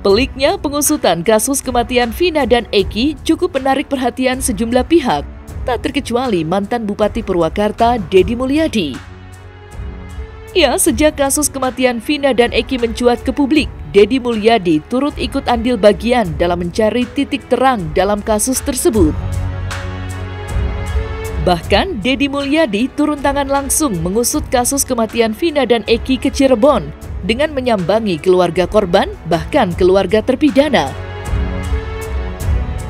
Peliknya pengusutan kasus kematian Vina dan Eki cukup menarik perhatian sejumlah pihak, tak terkecuali mantan Bupati Purwakarta, Deddy Mulyadi. Ya, sejak kasus kematian Vina dan Eki mencuat ke publik, Deddy Mulyadi turut ikut andil bagian dalam mencari titik terang dalam kasus tersebut. Bahkan, Deddy Mulyadi turun tangan langsung mengusut kasus kematian Vina dan Eki ke Cirebon dengan menyambangi keluarga korban, bahkan keluarga terpidana.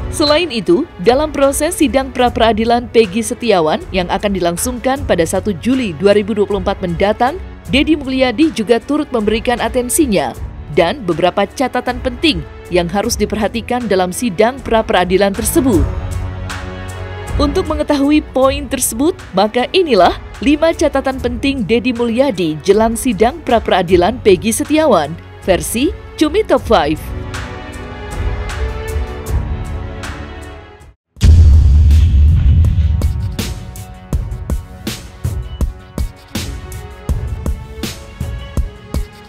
Selain itu, dalam proses sidang pra-peradilan Peggy Setiawan yang akan dilangsungkan pada 1 Juli 2024 mendatang, Deddy Mulyadi juga turut memberikan atensinya dan beberapa catatan penting yang harus diperhatikan dalam sidang pra-peradilan tersebut. Untuk mengetahui poin tersebut, maka inilah 5 catatan penting Deddy Mulyadi jelang sidang pra-peradilan Peggy Setiawan, versi Cumi Top 5.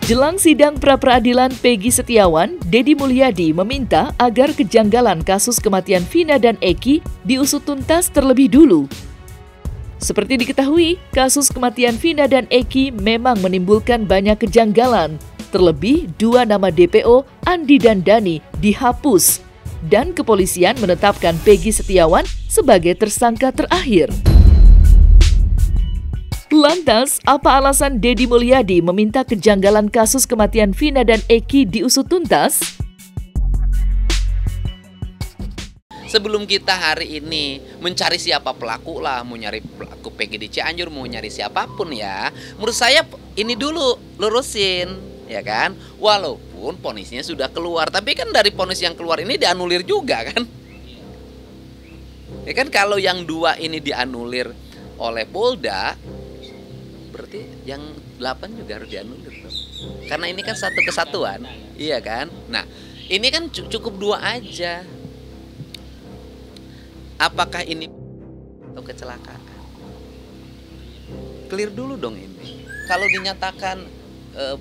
Jelang sidang pra-peradilan Peggy Setiawan, Deddy Mulyadi meminta agar kejanggalan kasus kematian Vina dan Eki diusut tuntas terlebih dulu. Seperti diketahui, kasus kematian Vina dan Eki memang menimbulkan banyak kejanggalan. Terlebih, 2 nama DPO, Andi dan Dani, dihapus. Dan kepolisian menetapkan Peggy Setiawan sebagai tersangka terakhir. Lantas, apa alasan Deddy Mulyadi meminta kejanggalan kasus kematian Vina dan Eki diusut tuntas? Sebelum kita hari ini mencari siapa pelaku lah, mau nyari pelaku Peggy di Cianjur, mau nyari siapapun ya, menurut saya ini dulu lurusin, ya kan? Walaupun vonisnya sudah keluar, tapi kan dari vonis yang keluar ini dianulir juga kan? Ya kan, kalau yang 2 ini dianulir oleh Polda, berarti yang 8 juga harus dianulir dong. Karena ini kan satu kesatuan, iya kan? Nah, ini kan cukup 2 aja. Apakah ini atau kecelakaan? Clear dulu dong ini. Kalau dinyatakan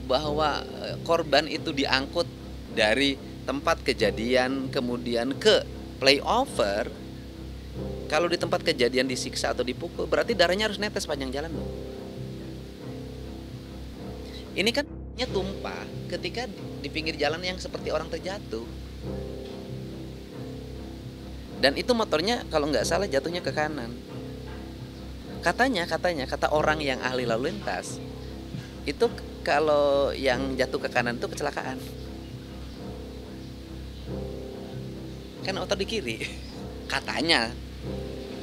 bahwa korban itu diangkut dari tempat kejadian kemudian ke flyover, kalau di tempat kejadian disiksa atau dipukul, berarti darahnya harus netes panjang jalan dong. Ini kan tumpah ketika di pinggir jalan yang seperti orang terjatuh. Dan itu motornya kalau nggak salah jatuhnya ke kanan. Kata orang yang ahli lalu lintas, itu kalau yang jatuh ke kanan itu kecelakaan. Kan otot di kiri. Katanya.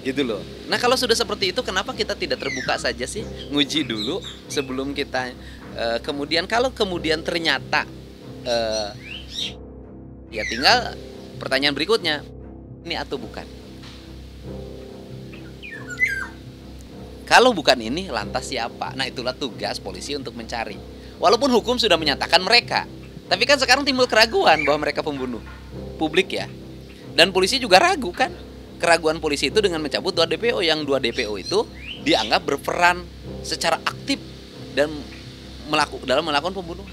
Gitu loh. Nah, kalau sudah seperti itu, kenapa kita tidak terbuka saja sih? Nguji dulu sebelum kita kemudian, kalau kemudian ternyata ya tinggal pertanyaan berikutnya, ini atau bukan. Kalau bukan ini, lantas siapa? Nah, itulah tugas polisi untuk mencari. Walaupun hukum sudah menyatakan mereka, tapi kan sekarang timbul keraguan bahwa mereka pembunuh. Publik ya. Dan polisi juga ragu kan. Keraguan polisi itu dengan mencabut 2 DPO, yang 2 DPO itu dianggap berperan secara aktif dan dalam melakukan pembunuhan.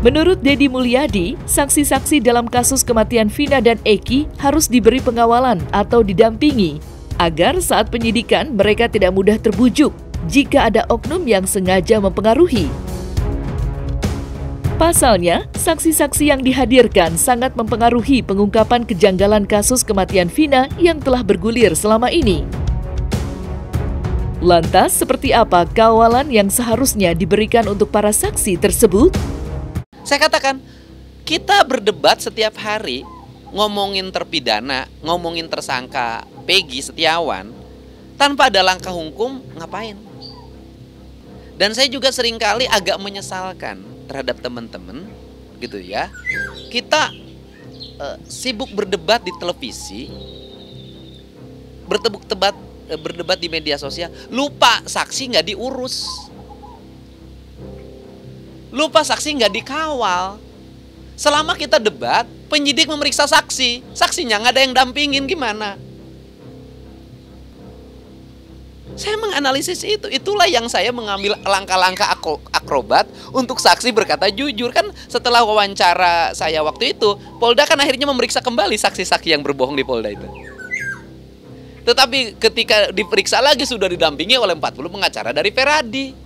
Menurut Deddy Mulyadi, saksi-saksi dalam kasus kematian Vina dan Eki harus diberi pengawalan atau didampingi, agar saat penyidikan mereka tidak mudah terbujuk jika ada oknum yang sengaja mempengaruhi. Pasalnya, saksi-saksi yang dihadirkan sangat mempengaruhi pengungkapan kejanggalan kasus kematian Vina yang telah bergulir selama ini. Lantas, seperti apa kawalan yang seharusnya diberikan untuk para saksi tersebut? Saya katakan, kita berdebat setiap hari, ngomongin terpidana, ngomongin tersangka Peggy Setiawan, tanpa ada langkah hukum, ngapain? Dan saya juga seringkali agak menyesalkan terhadap teman-teman, gitu ya. Kita sibuk berdebat di televisi, berdebat di media sosial, lupa saksi nggak diurus, lupa saksi nggak dikawal. Selama kita debat, penyidik memeriksa saksi, saksinya nggak ada yang dampingin, gimana? Saya menganalisis itu. Itulah yang saya mengambil langkah-langkah akrobat untuk saksi berkata jujur. Kan setelah wawancara saya waktu itu, Polda kan akhirnya memeriksa kembali saksi-saksi yang berbohong di Polda itu. Tetapi ketika diperiksa lagi sudah didampingi oleh 40 pengacara dari Feradi.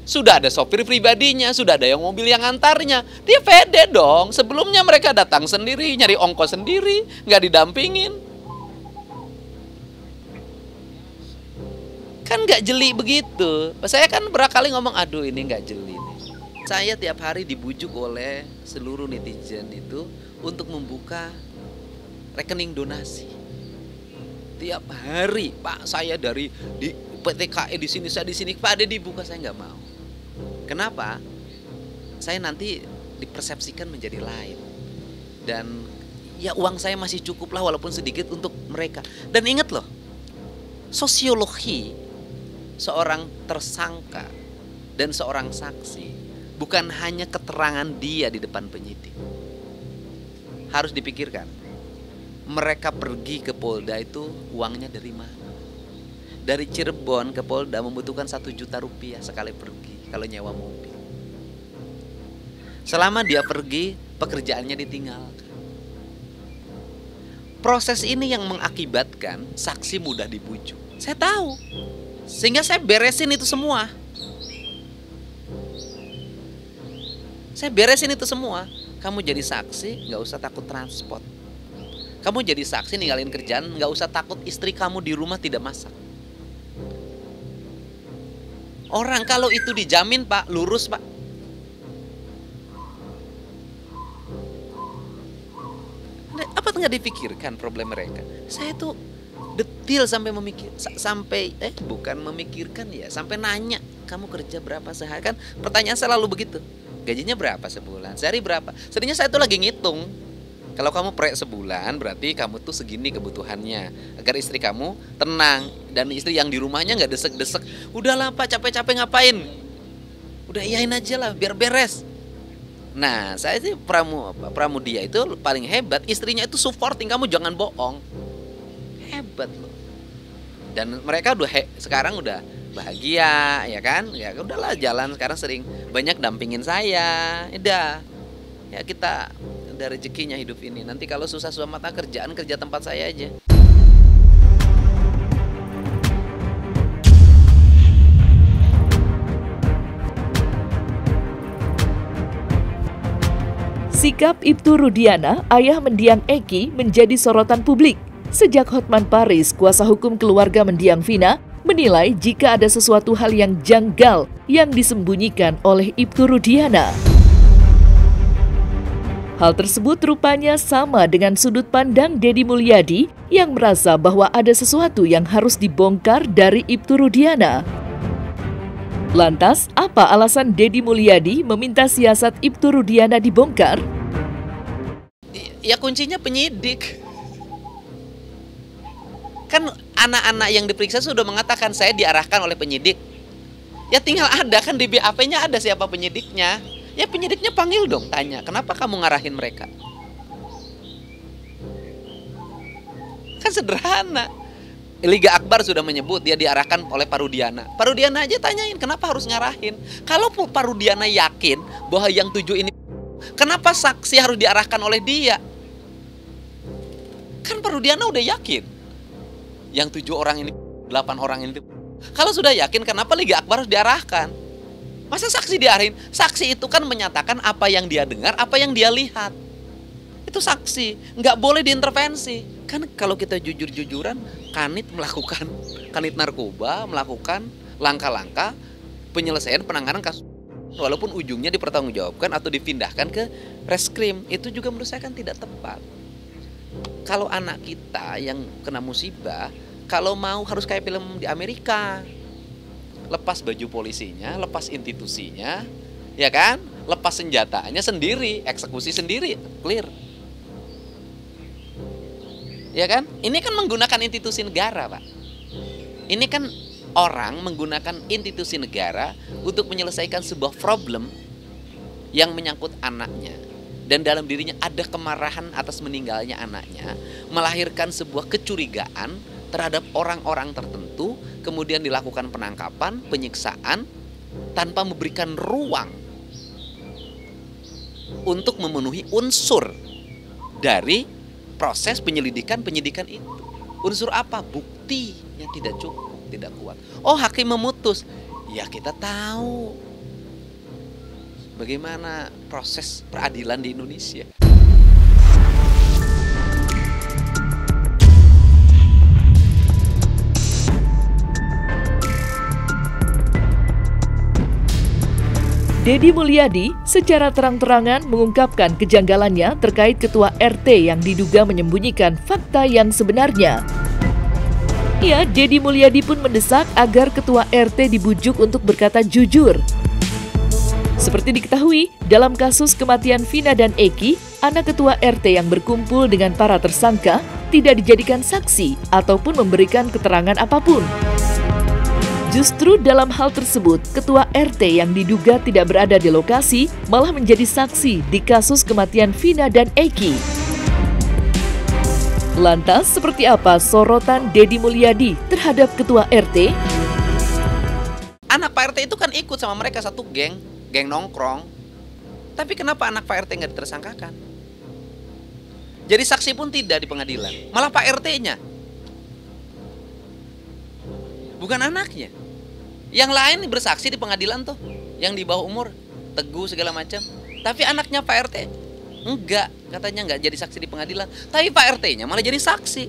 Sudah ada sopir pribadinya, sudah ada yang mobil yang antarnya. Dia pede dong. Sebelumnya mereka datang sendiri, nyari ongkos sendiri, nggak didampingin. Kan nggak jeli begitu. Saya kan berkali ngomong, aduh ini nggak jeli nih. Saya tiap hari dibujuk oleh seluruh netizen itu untuk membuka rekening donasi. Tiap hari, Pak, saya dari di PTKE di sini, saya di sini, Pak Ade dibuka, saya nggak mau. Kenapa? Saya nanti dipersepsikan menjadi lain. Dan ya uang saya masih cukup lah walaupun sedikit untuk mereka. Dan ingat loh, sosiologi seorang tersangka dan seorang saksi bukan hanya keterangan dia di depan penyidik. Harus dipikirkan, mereka pergi ke Polda itu uangnya dari mana? Dari Cirebon ke Polda membutuhkan 1 juta rupiah sekali pergi kalau nyewa mobil. Selama dia pergi, pekerjaannya ditinggalkan. Proses ini yang mengakibatkan saksi mudah dibujuk. Saya tahu. Sehingga saya beresin itu semua. Saya beresin itu semua. Kamu jadi saksi, nggak usah takut transport. Kamu jadi saksi ninggalin kerjaan, nggak usah takut istri kamu di rumah tidak masak. Orang kalau itu dijamin, Pak, lurus, Pak. Apa nggak dipikirkan problem mereka? Saya tuh detil sampai memikirkan ya, sampai nanya, kamu kerja berapa sehari? Kan pertanyaan selalu begitu. Gajinya berapa sebulan? Sehari berapa? Sebenarnya saya tuh lagi ngitung. Kalau kamu proyek sebulan, berarti kamu tuh segini kebutuhannya. Agar istri kamu tenang. Dan istri yang di rumahnya nggak desek-desek. Udahlah Pak, capek-capek ngapain? Udah iyain aja lah, biar beres. Nah, saya sih Pramudia itu paling hebat. Istrinya itu supporting, kamu jangan bohong. Hebat loh. Dan mereka sekarang udah bahagia, ya kan? Ya udahlah, jalan sekarang sering banyak dampingin saya. Udah. Ya kita ada rezekinya hidup ini. Nanti kalau susah-susah mata kerjaan, kerja tempat saya aja. Sikap Ibtu Rudiana, ayah mendiang Eki, menjadi sorotan publik. Sejak Hotman Paris, kuasa hukum keluarga mendiang Vina, menilai jika ada sesuatu hal yang janggal yang disembunyikan oleh Ibtu Rudiana. Hal tersebut rupanya sama dengan sudut pandang Deddy Mulyadi yang merasa bahwa ada sesuatu yang harus dibongkar dari Ibtu Rudiana. Lantas, apa alasan Deddy Mulyadi meminta siasat Ibtu Rudiana dibongkar? Ya kuncinya penyidik. Kan anak-anak yang diperiksa sudah mengatakan saya diarahkan oleh penyidik. Ya tinggal ada kan di BAP-nya ada siapa penyidiknya. Ya penyidiknya panggil dong, tanya, kenapa kamu ngarahin mereka? Kan sederhana. Liga Akbar sudah menyebut dia diarahkan oleh Pak Rudiana. Pak Rudiana aja tanyain, kenapa harus ngarahin? Kalau Pak Rudiana yakin bahwa yang 7 ini, kenapa saksi harus diarahkan oleh dia? Kan Pak Rudiana udah yakin. Yang 7 orang ini, 8 orang ini. Kalau sudah yakin, kenapa Liga Akbar harus diarahkan? Masa saksi diarahin? Saksi itu kan menyatakan apa yang dia dengar, apa yang dia lihat. Itu saksi, nggak boleh diintervensi. Kan kalau kita jujur-jujuran, Kanit narkoba melakukan langkah-langkah penyelesaian penanganan kasus, walaupun ujungnya dipertanggungjawabkan atau dipindahkan ke reskrim, itu juga menurut saya kan tidak tepat. Kalau anak kita yang kena musibah, kalau mau harus kayak film di Amerika, lepas baju polisinya, lepas institusinya, ya kan, lepas senjatanya sendiri, eksekusi sendiri, clear. Ya kan? Ini kan menggunakan institusi negara, Pak. Ini kan orang menggunakan institusi negara untuk menyelesaikan sebuah problem yang menyangkut anaknya. Dan dalam dirinya ada kemarahan atas meninggalnya anaknya, melahirkan sebuah kecurigaan terhadap orang-orang tertentu, kemudian dilakukan penangkapan, penyiksaan, tanpa memberikan ruang untuk memenuhi unsur dari proses penyidikan itu. Unsur apa? Buktinya tidak cukup, tidak kuat. Oh, hakim memutus. Ya, kita tahu bagaimana proses peradilan di Indonesia. Deddy Mulyadi secara terang-terangan mengungkapkan kejanggalannya terkait ketua RT yang diduga menyembunyikan fakta yang sebenarnya. Ya, Deddy Mulyadi pun mendesak agar ketua RT dibujuk untuk berkata jujur. Seperti diketahui, dalam kasus kematian Vina dan Eki, anak ketua RT yang berkumpul dengan para tersangka tidak dijadikan saksi ataupun memberikan keterangan apapun. Justru dalam hal tersebut, ketua RT yang diduga tidak berada di lokasi malah menjadi saksi di kasus kematian Vina dan Eki. Lantas, seperti apa sorotan Deddy Mulyadi terhadap ketua RT? Anak Pak RT itu kan ikut sama mereka satu geng nongkrong. Tapi kenapa anak Pak RT nggak ditersangkakan? Jadi saksi pun tidak di pengadilan, malah Pak RT-nya. Bukan anaknya. Yang lain bersaksi di pengadilan tuh, yang di bawah umur, Teguh segala macam. Tapi anaknya Pak RT enggak, katanya enggak jadi saksi di pengadilan. Tapi Pak RT-nya malah jadi saksi.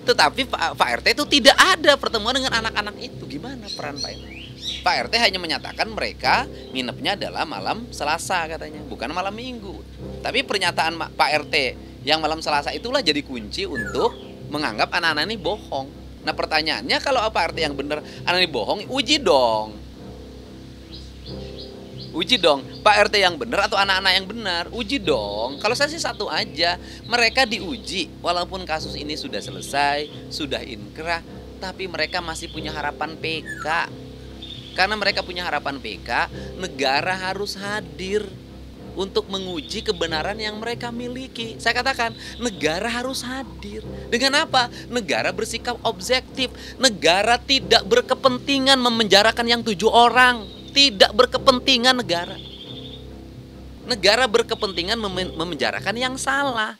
Tetapi Pak RT itu tidak ada pertemuan dengan anak-anak itu. Gimana peran Pak RT? Pak RT hanya menyatakan mereka nginepnya adalah malam Selasa katanya, bukan malam Minggu. Tapi pernyataan Pak RT yang malam Selasa itulah jadi kunci untuk menganggap anak-anak ini bohong. Nah, pertanyaannya kalau Pak RT yang benar, anak ini bohong, uji dong. Uji dong, Pak RT yang benar atau anak-anak yang benar? Uji dong. Kalau saya sih satu aja, mereka diuji. Walaupun kasus ini sudah selesai, sudah inkrah, tapi mereka masih punya harapan PK. Karena mereka punya harapan PK, negara harus hadir untuk menguji kebenaran yang mereka miliki. Saya katakan, negara harus hadir. Dengan apa? Negara bersikap objektif. Negara tidak berkepentingan memenjarakan yang 7 orang. Tidak berkepentingan negara. Negara berkepentingan memenjarakan yang salah.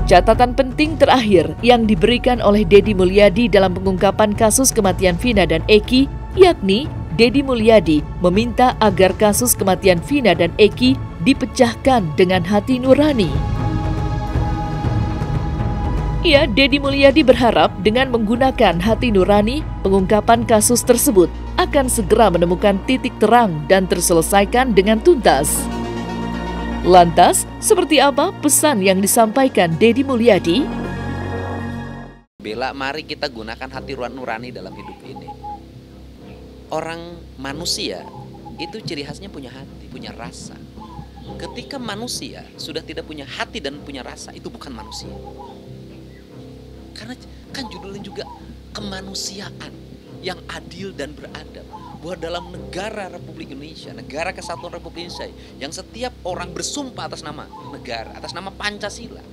Catatan penting terakhir yang diberikan oleh Deddy Mulyadi dalam pengungkapan kasus kematian Vina dan Eki, yakni Deddy Mulyadi meminta agar kasus kematian Vina dan Eki dipecahkan dengan hati nurani. Ya, Deddy Mulyadi berharap dengan menggunakan hati nurani, pengungkapan kasus tersebut akan segera menemukan titik terang dan terselesaikan dengan tuntas. Lantas, seperti apa pesan yang disampaikan Deddy Mulyadi? Bella, mari kita gunakan hati nurani dalam hidup ini. Orang manusia itu ciri khasnya punya hati, punya rasa. Ketika manusia sudah tidak punya hati dan punya rasa, itu bukan manusia. Karena kan judulnya juga kemanusiaan yang adil dan beradab. Bahwa dalam negara Republik Indonesia, negara kesatuan Republik Indonesia, yang setiap orang bersumpah atas nama negara, atas nama Pancasila,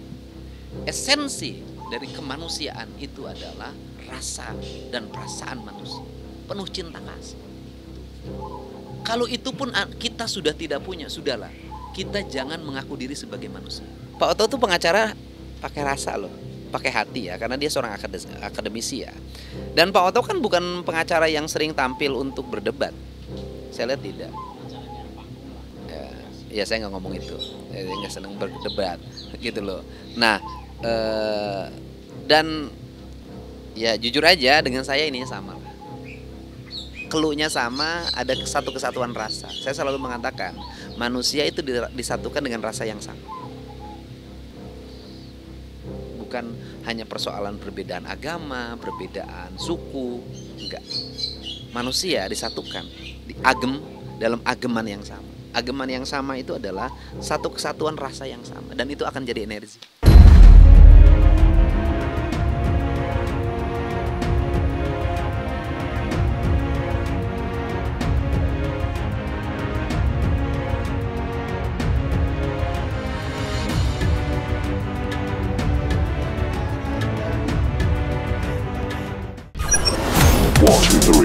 esensi dari kemanusiaan itu adalah rasa dan perasaan manusia, penuh cinta kasih. Kalau itu pun kita sudah tidak punya, sudahlah, kita jangan mengaku diri sebagai manusia. Pak Oto tuh pengacara pakai rasa loh, pakai hati ya, karena dia seorang akademisi ya. Dan Pak Oto kan bukan pengacara yang sering tampil untuk berdebat. Saya lihat tidak. Ya saya nggak ngomong itu. Saya nggak senang berdebat, gitu loh. Nah, dan ya jujur aja dengan saya ini sama. Keluhnya sama, ada satu kesatuan rasa. Saya selalu mengatakan manusia itu disatukan dengan rasa yang sama. Bukan hanya persoalan perbedaan agama, perbedaan suku, enggak. Manusia disatukan dalam ageman yang sama. Ageman yang sama itu adalah satu kesatuan rasa yang sama, dan itu akan jadi energi. to the